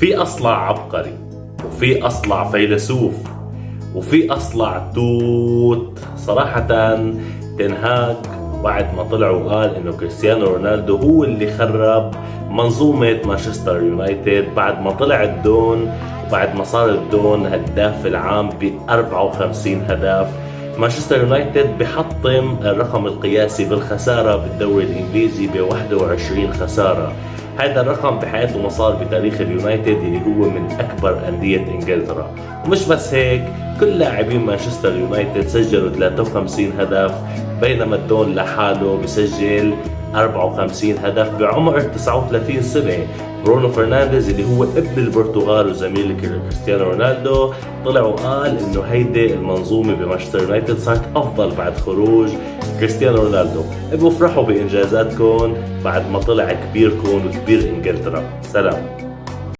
في أصلع عبقري، وفي أصلع فيلسوف، وفي أصلع توت. صراحة تنهاج بعد ما طلع وقال إنه كريستيانو رونالدو هو اللي خرب منظومة مانشستر يونايتد، بعد ما طلع الدون وبعد ما صار الدون هداف العام ب 54 هدف. مانشستر يونايتد بحطم الرقم القياسي بالخسارة بالدوري الإنجليزي ب 21 خسارة. هذا الرقم بحياته ما صار بتاريخ اليونايتد اللي هو من أكبر أندية إنجلترا. ومش بس هيك، كل لاعبين مانشستر يونايتد سجلوا 53 هدف، بينما الدون لحاله بسجل 54 هدف بعمر 39 سنة. برونو فرنانديز اللي هو ابن البرتغال وزميل كريستيانو رونالدو طلع وقال انه هيدي المنظومة بمانشستر يونايتد صارت افضل بعد خروج كريستيانو رونالدو. ابقوا افرحوا بانجازاتكم بعد ما طلع كبيركم وكبير انجلترا. سلام.